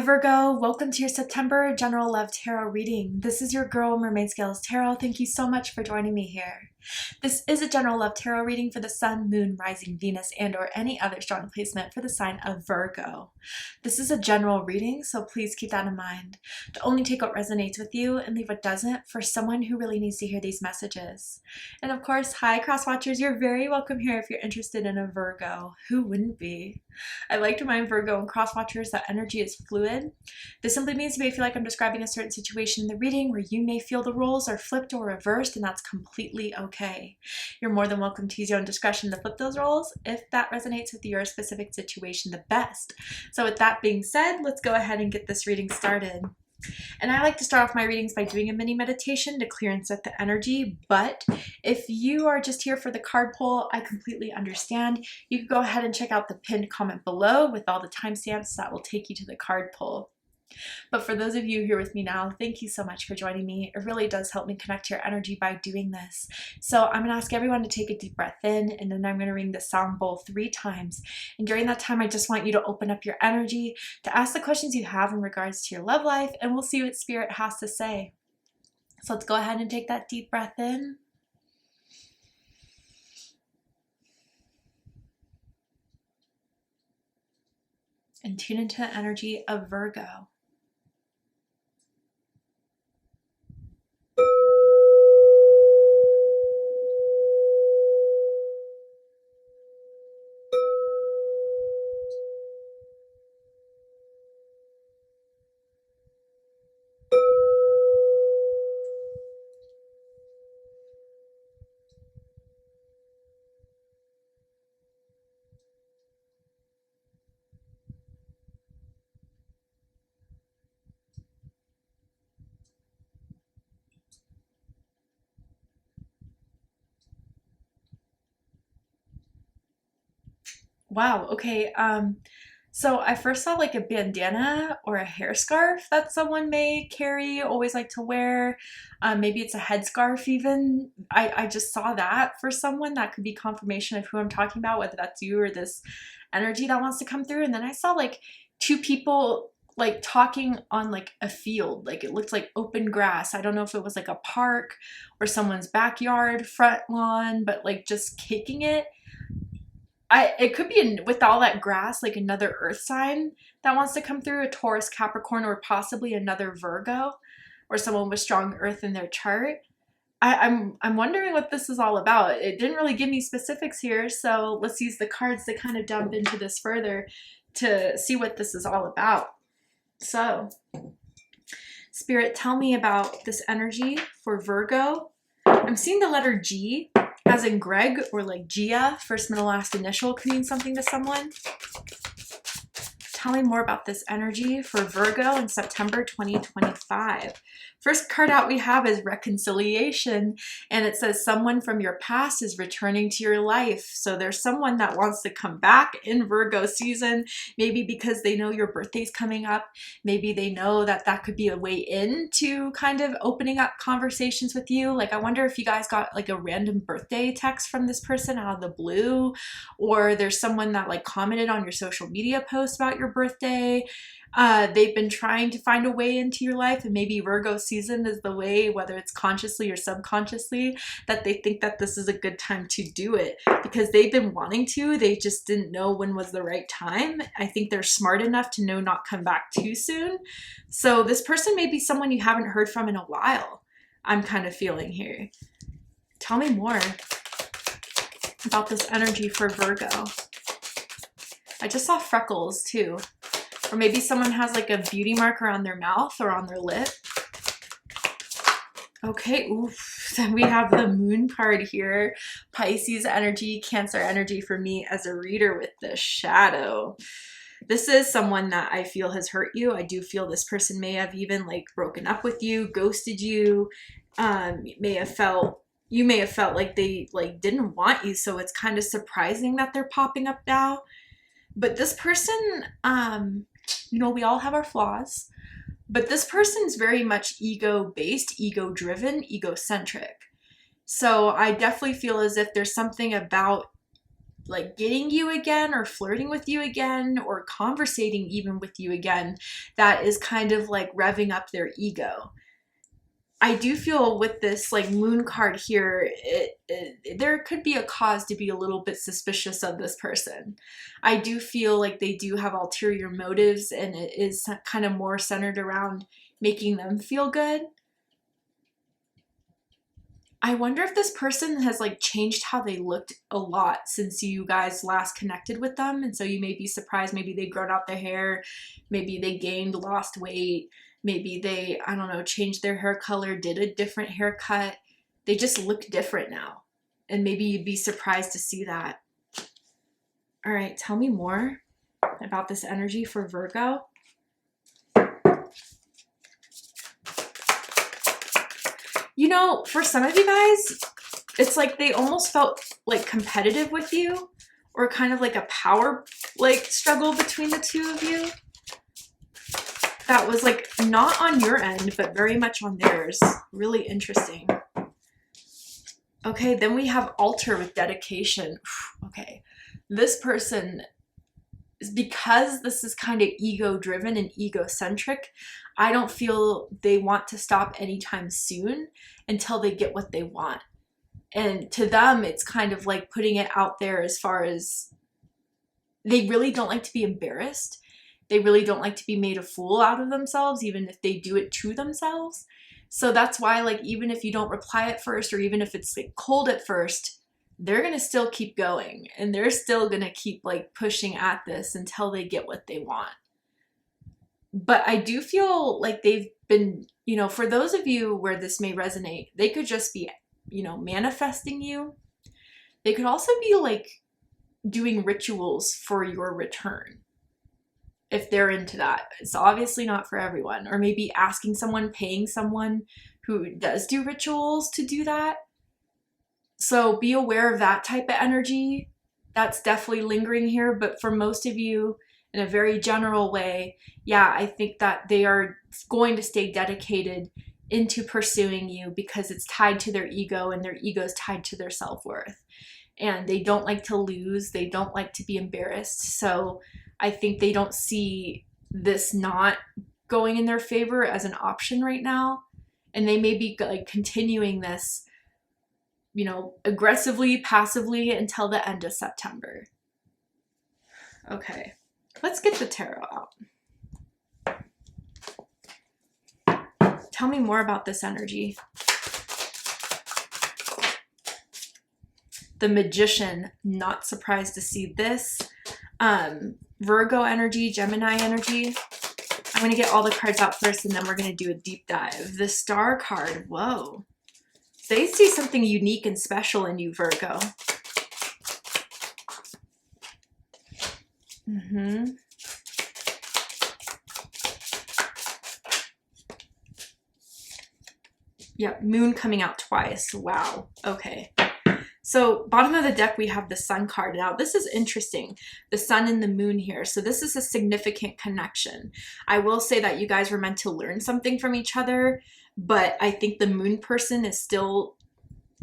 Virgo, welcome to your September General Love Tarot reading. This is your girl, Mermaid Scales Tarot. Thank you so much for joining me here. This is a General Love Tarot reading for the Sun, Moon, Rising, Venus, and or any other strong placement for the sign of Virgo. This is a general reading, so please keep that in mind. To only take what resonates with you and leave what doesn't for someone who really needs to hear these messages. And of course, hi cross watchers, you're very welcome here if you're interested in a Virgo. Who wouldn't be? I like to remind Virgo and cross watchers that energy is fluid. This simply means you may feel like I'm describing a certain situation in the reading where you may feel the roles are flipped or reversed, and that's completely okay. You're more than welcome to use your own discretion to flip those roles if that resonates with your specific situation the best. So with that being said, let's go ahead and get this reading started. And I like to start off my readings by doing a mini meditation to clear and set the energy, but if you are just here for the card pull, I completely understand. You can go ahead and check out the pinned comment below with all the timestamps that will take you to the card pull. But for those of you here with me now, thank you so much for joining me. It really does help me connect to your energy by doing this. So I'm going to ask everyone to take a deep breath in, and then I'm going to ring the sound bowl 3 times. And during that time, I just want you to open up your energy to ask the questions you have in regards to your love life, and we'll see what Spirit has to say. So let's go ahead and take that deep breath in. And tune into the energy of Virgo. Wow, okay. So I first saw like a bandana or a hair scarf that someone may carry, always like to wear. Maybe it's a headscarf even. I just saw that for someone. That could be confirmation of who I'm talking about, whether that's you or this energy that wants to come through. And then I saw like 2 people like talking on like a field. Like it looked like open grass. I don't know if it was like a park or someone's backyard, front lawn, but like just kicking it. It could be with all that grass, like another earth sign that wants to come through, a Taurus, Capricorn, or possibly another Virgo, or someone with strong earth in their chart. I'm wondering what this is all about. It didn't really give me specifics here, so let's use the cards to kind of jump into this further to see what this is all about. So, Spirit, tell me about this energy for Virgo. I'm seeing the letter G, as in Greg, or like Gia, first, middle, last initial could mean something to someone. Tell me more about this energy for Virgo in September 2025. First card out we have is reconciliation, and it says someone from your past is returning to your life. So there's someone that wants to come back in Virgo season, maybe because they know your birthday's coming up. Maybe they know that that could be a way into kind of opening up conversations with you. Like I wonder if you guys got like a random birthday text from this person out of the blue, or there's someone that like commented on your social media post about your birthday. They've been trying to find a way into your life, and maybe Virgo season is the way, whether it's consciously or subconsciously, that they think that this is a good time to do it because they've been wanting to. They just didn't know when was the right time. I think they're smart enough to know not come back too soon. So this person may be someone you haven't heard from in a while. I'm kind of feeling here. Tell me more about this energy for Virgo. I just saw freckles too. Or maybe someone has like a beauty mark around their mouth or on their lip. Okay, oof. Then we have the moon card here. Pisces energy, Cancer energy for me as a reader with the shadow. This is someone that I feel has hurt you. I do feel this person may have even like broken up with you, ghosted you. You may have felt like they like didn't want you. So it's kind of surprising that they're popping up now. But this person, you know, we all have our flaws, but this person's very much ego-based, ego-driven, egocentric. So I definitely feel as if there's something about like getting you again or flirting with you again or conversating even with you again, that is kind of like revving up their ego. I do feel with this like moon card here, there could be a cause to be a little bit suspicious of this person. I do feel like they do have ulterior motives, and it is kind of more centered around making them feel good. I wonder if this person has like changed how they looked a lot since you guys last connected with them. And so you may be surprised. Maybe they grown out their hair. Maybe they gained, lost weight. Maybe they, I don't know, changed their hair color, did a different haircut. They just look different now. And maybe you'd be surprised to see that. All right, tell me more about this energy for Virgo. You know, for some of you guys, it's like they almost felt like competitive with you, or kind of like a power like struggle between the two of you. That was like not on your end, but very much on theirs. Really interesting. Okay, then we have altar with dedication. Okay, this person, because this is kind of ego driven and egocentric, I don't feel they want to stop anytime soon until they get what they want. And to them, it's kind of like putting it out there as far as they really don't like to be embarrassed. They really don't like to be made a fool out of themselves, even if they do it to themselves. So that's why, like, even if you don't reply at first, or even if it's like cold at first, they're going to still keep going, and they're still going to keep like pushing at this until they get what they want. But I do feel like they've been, you know, for those of you where this may resonate, they could just be, you know, manifesting you. They could also be like doing rituals for your return, if they're into that. It's obviously not for everyone. Or maybe asking someone, paying someone who does do rituals to do that. So be aware of that type of energy. That's definitely lingering here. But for most of you, in a very general way, yeah, I think that they are going to stay dedicated into pursuing you because it's tied to their ego, and their ego is tied to their self-worth. And they don't like to lose. They don't like to be embarrassed. So I think they don't see this not going in their favor as an option right now. And they may be like continuing this, you know, aggressively, passively until the end of September. Okay, let's get the tarot out. Tell me more about this energy. The Magician, not surprised to see this. Virgo energy, Gemini energy. I'm going to get all the cards out first, and then we're going to do a deep dive. The Star card, whoa. They see something unique and special in you, Virgo. Yep, Moon coming out twice. Wow. Okay. So bottom of the deck, we have the Sun card. Now, this is interesting. The Sun and the Moon here. So this is a significant connection. I will say that you guys were meant to learn something from each other, but I think the Moon person is still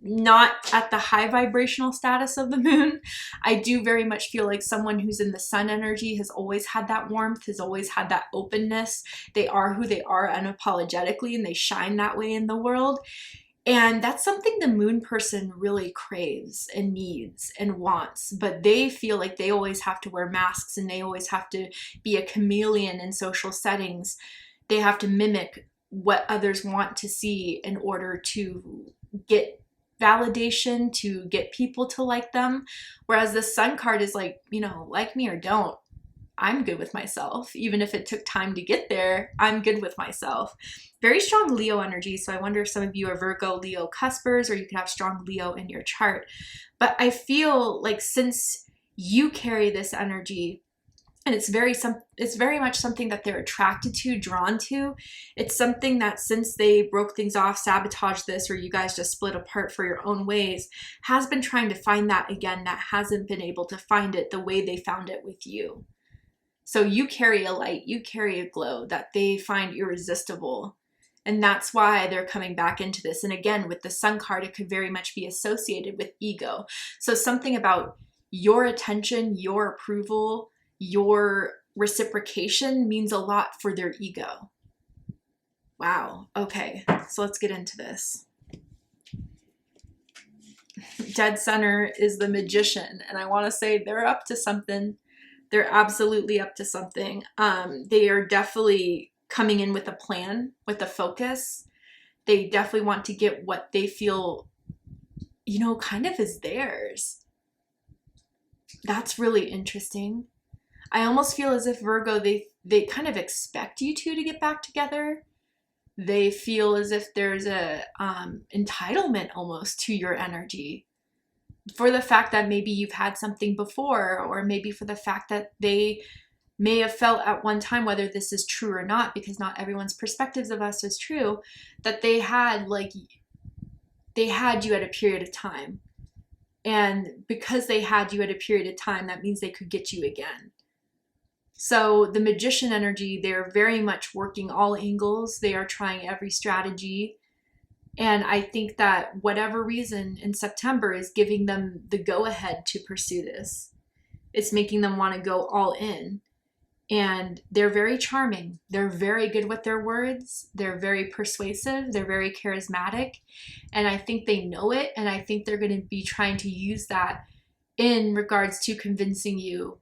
not at the high vibrational status of the Moon. I do very much feel like someone who's in the Sun energy has always had that warmth, has always had that openness. They are who they are unapologetically, and they shine that way in the world. And that's something the Moon person really craves and needs and wants, but they feel like they always have to wear masks, and they always have to be a chameleon in social settings. They have to mimic what others want to see in order to get validation, to get people to like them. Whereas the Sun card is like, you know, like me or don't, I'm good with myself. Even if it took time to get there, I'm good with myself. Very strong Leo energy. So I wonder if some of you are Virgo, Leo cuspers, or you could have strong Leo in your chart. But I feel like since you carry this energy, and it's very much something that they're attracted to, drawn to. It's something that since they broke things off, sabotaged this, or you guys just split apart for your own ways, has been trying to find that again, that hasn't been able to find it the way they found it with you. So you carry a light, you carry a glow that they find irresistible. And that's why they're coming back into this. And again, with the Sun card, it could very much be associated with ego. So something about your attention, your approval, your reciprocation means a lot for their ego. Wow. Okay, so let's get into this. Dead center is the Magician, and I want to say they're up to something. They're absolutely up to something. They are definitely coming in with a plan, with a focus. They definitely want to get what they feel, kind of is theirs. That's really interesting. I almost feel as if Virgo, they kind of expect you two to get back together. They feel as if there's a entitlement almost to your energy, for the fact that maybe you've had something before, or maybe for the fact that they may have felt at one time, whether this is true or not, because not everyone's perspectives of us is true, that they had you at a period of time. And because they had you at a period of time, that means they could get you again. So the Magician energy, they're very much working all angles. They are trying every strategy. And I think that whatever reason in September is giving them the go-ahead to pursue this. It's making them want to go all in. And they're very charming. They're very good with their words. They're very persuasive. They're very charismatic. And I think they know it. And I think they're going to be trying to use that in regards to convincing you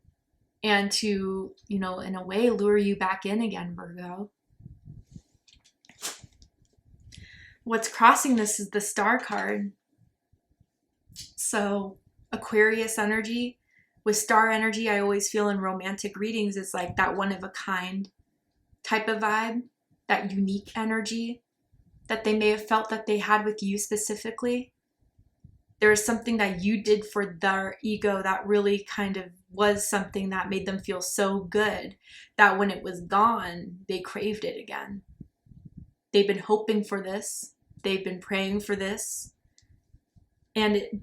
and to, in a way, lure you back in again, Virgo. What's crossing this is the Star card. So Aquarius energy. With star energy, I always feel in romantic readings, it's like that one of a kind type of vibe, that unique energy that they may have felt that they had with you specifically. There is something that you did for their ego that really kind of was something that made them feel so good that when it was gone, they craved it again. They've been hoping for this. They've been praying for this.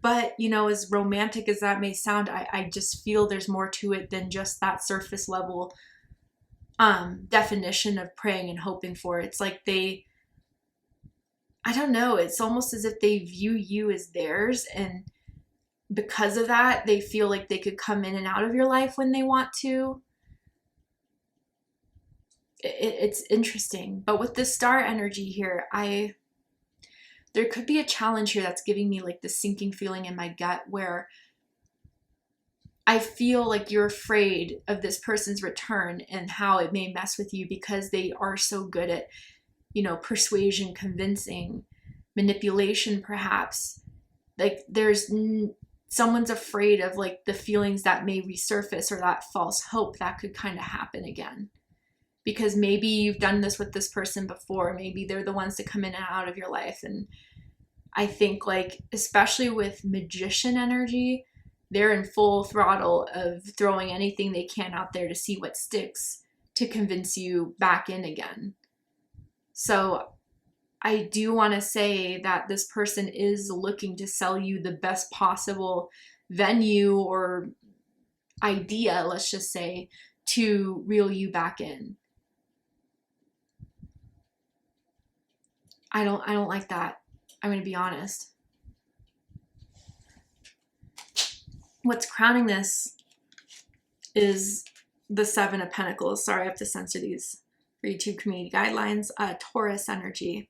But, as romantic as that may sound, I just feel there's more to it than just that surface level definition of praying and hoping for. It's like I don't know, it's almost as if they view you as theirs. And because of that, they feel like they could come in and out of your life when they want to. It's interesting. But with the star energy here, there could be a challenge here that's giving me like this sinking feeling in my gut where I feel like you're afraid of this person's return and how it may mess with you because they are so good at, persuasion, convincing, manipulation, perhaps. Like someone's afraid of like the feelings that may resurface or that false hope that could kind of happen again. Because maybe you've done this with this person before. Maybe they're the ones to come in and out of your life. And I think especially with Magician energy, they're in full throttle of throwing anything they can out there to see what sticks to convince you back in again. So I do want to say that this person is looking to sell you the best possible venue or idea, let's just say, to reel you back in. I don't like that. I'm going to be honest. What's crowning this is the Seven of Pentacles. Sorry, I have to censor these for YouTube community guidelines. Taurus energy.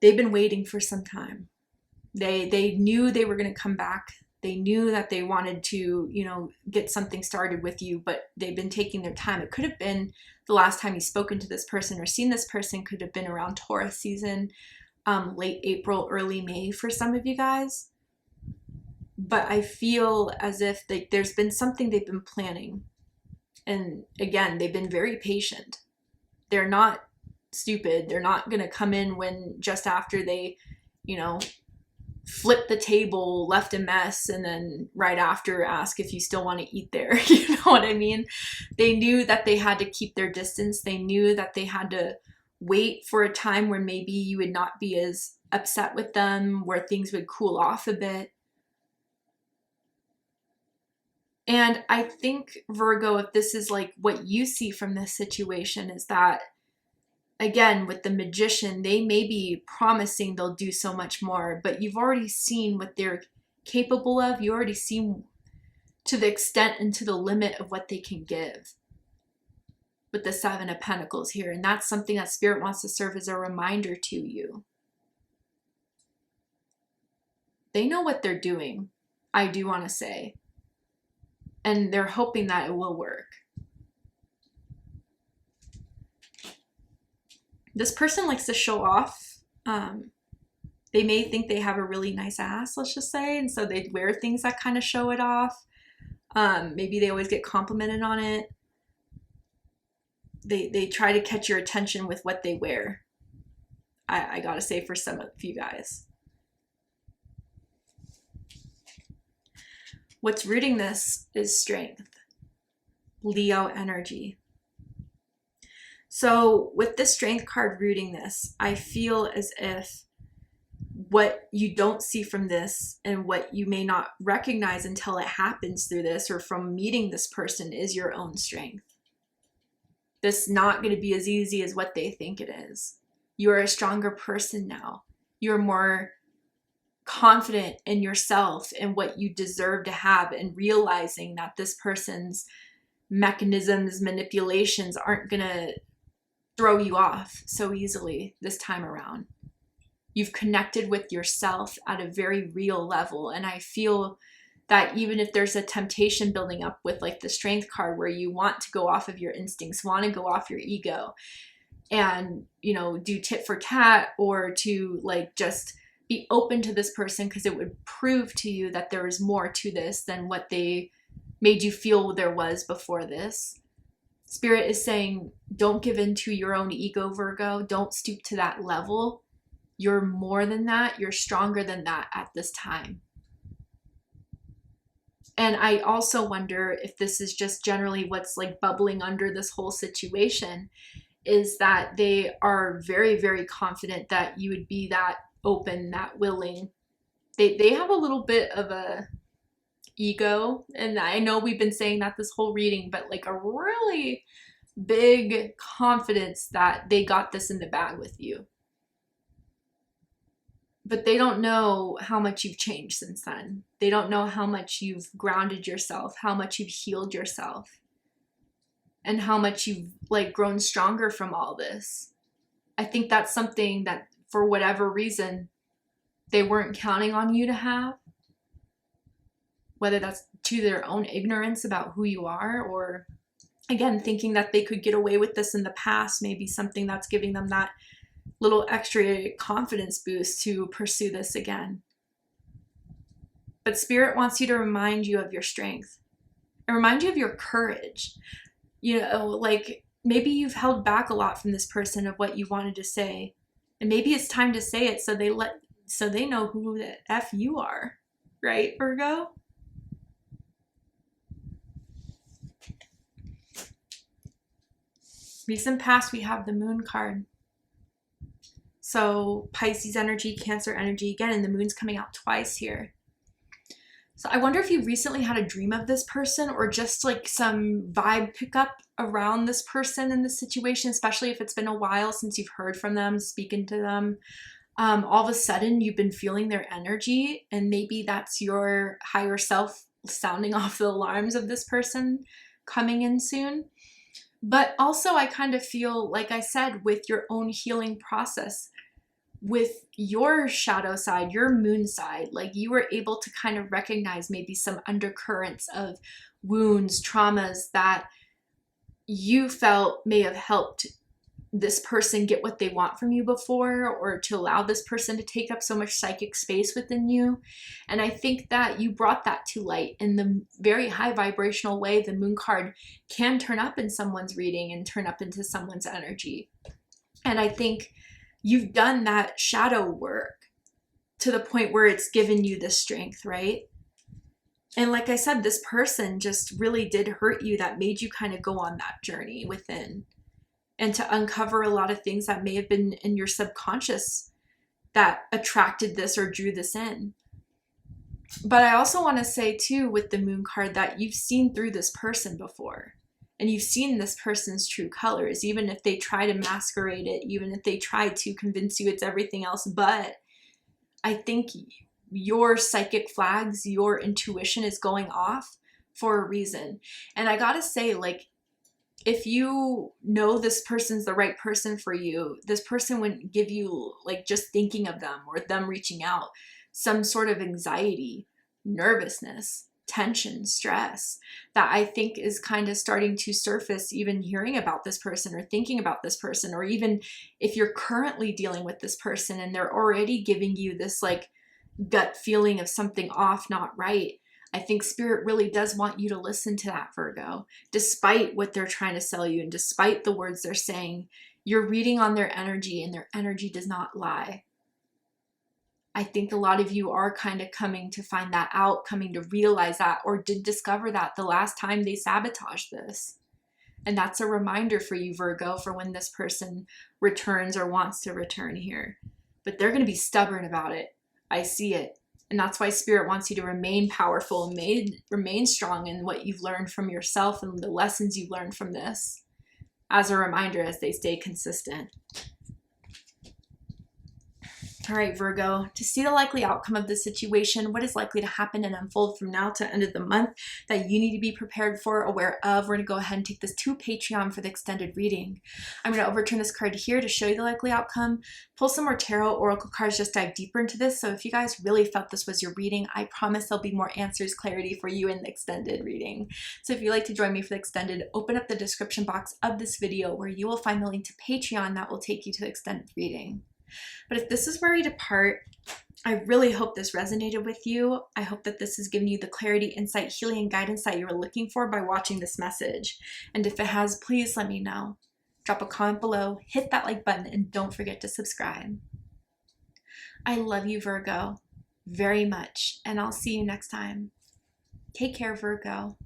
They've been waiting for some time. They knew they were going to come back. They knew that they wanted to, get something started with you, but they've been taking their time. It could have been the last time you've spoken to this person or seen this person could have been around Taurus season, late April, early May for some of you guys. But I feel as if there's been something they've been planning. And again, they've been very patient. They're not stupid. They're not going to come in when just after they, flip the table, left a mess, and then right after ask if you still want to eat there. You know what I mean? They knew that they had to keep their distance. They knew that they had to wait for a time where maybe you would not be as upset with them, where things would cool off a bit. And I think, Virgo, if this is like what you see from this situation, is that, again, with the Magician, they may be promising they'll do so much more, but you've already seen what they're capable of. You already see to the extent and to the limit of what they can give with the Seven of Pentacles here. And that's something that Spirit wants to serve as a reminder to you. They know what they're doing, I do want to say. And they're hoping that it will work. This person likes to show off. They may think they have a really nice ass, let's just say. And so they wear things that kind of show it off. Maybe they always get complimented on it. They try to catch your attention with what they wear. I gotta say, for some of you guys. What's rooting this is strength. Leo energy. So with the strength card rooting this, I feel as if what you don't see from this and what you may not recognize until it happens through this or from meeting this person is your own strength. This is not going to be as easy as what they think it is. You're a stronger person now. You're more confident in yourself and what you deserve to have, and realizing that this person's mechanisms, manipulations aren't going to throw you off so easily this time around. You've connected with yourself at a very real level. And I feel that even if there's a temptation building up with like the strength card where you want to go off of your instincts, want to go off your ego and, you know, do tit for tat, or to like just be open to this person because it would prove to you that there is more to this than what they made you feel there was before this. Spirit is saying, don't give in to your own ego, Virgo. Don't stoop to that level. You're more than that. You're stronger than that at this time. And I also wonder if this is just generally what's like bubbling under this whole situation, is that they are very, very confident that you would be that open, that willing. They have a little bit of a ego, and I know we've been saying that this whole reading, but like a really big confidence that they got this in the bag with you. But they don't know how much you've changed since then. They don't know how much you've grounded yourself, how much you've healed yourself, and how much you've like grown stronger from all this. I think that's something that for whatever reason they weren't counting on you to have, whether that's to their own ignorance about who you are, or again thinking that they could get away with this in the past, maybe something that's giving them that little extra confidence boost to pursue this again. But Spirit wants you to remind you of your strength and remind you of your courage. You know, like maybe you've held back a lot from this person of what you wanted to say, and maybe it's time to say it so they know who the F you are, right, Virgo? Recent past, we have the Moon card. So Pisces energy, Cancer energy, again, and the moon's coming out twice here. So I wonder if you recently had a dream of this person, or just like some vibe pickup around this person in this situation, especially if it's been a while since you've heard from them, speaking to them. All of a sudden you've been feeling their energy, and maybe that's your higher self sounding off the alarms of this person coming in soon. But also I kind of feel, like I said, with your own healing process, with your shadow side, your moon side, like you were able to kind of recognize maybe some undercurrents of wounds, traumas that you felt may have helped this person get what they want from you before, or to allow this person to take up so much psychic space within you. And I think that you brought that to light in the very high vibrational way the moon card can turn up in someone's reading and turn up into someone's energy. And I think you've done that shadow work to the point where it's given you the strength, right? And like I said, this person just really did hurt you, that made you kind of go on that journey within, and to uncover a lot of things that may have been in your subconscious that attracted this or drew this in. But I also want to say too, with the moon card, that you've seen through this person before, and you've seen this person's true colors, even if they try to masquerade it, even if they try to convince you it's everything else. But I think your psychic flags, your intuition is going off for a reason. And I gotta say, like, if you know this person's the right person for you, this person wouldn't give you, like, just thinking of them or them reaching out, some sort of anxiety, nervousness, tension, stress that I think is kind of starting to surface even hearing about this person or thinking about this person, or even if you're currently dealing with this person and they're already giving you this like gut feeling of something off, not right. I think Spirit really does want you to listen to that, Virgo. Despite what they're trying to sell you and despite the words they're saying, you're reading on their energy and their energy does not lie. I think a lot of you are kind of coming to find that out, coming to realize that, or did discover that the last time they sabotaged this. And that's a reminder for you, Virgo, for when this person returns or wants to return here. But they're going to be stubborn about it. I see it. And that's why Spirit wants you to remain powerful and remain strong in what you've learned from yourself and the lessons you've learned from this, as a reminder as they stay consistent. All right, Virgo, to see the likely outcome of the situation, what is likely to happen and unfold from now to end of the month that you need to be prepared for, aware of, we're going to go ahead and take this to Patreon for the extended reading. I'm going to overturn this card here to show you the likely outcome, pull some more tarot oracle cards, just dive deeper into this. So if you guys really felt this was your reading, I promise there'll be more answers, clarity for you in the extended reading. So if you'd like to join me for the extended, open up the description box of this video where you will find the link to Patreon that will take you to the extended reading. But if this is where we depart, I really hope this resonated with you. I hope that this has given you the clarity, insight, healing, and guidance that you were looking for by watching this message. And if it has, please let me know. Drop a comment below, hit that like button, and don't forget to subscribe. I love you, Virgo, very much, and I'll see you next time. Take care, Virgo.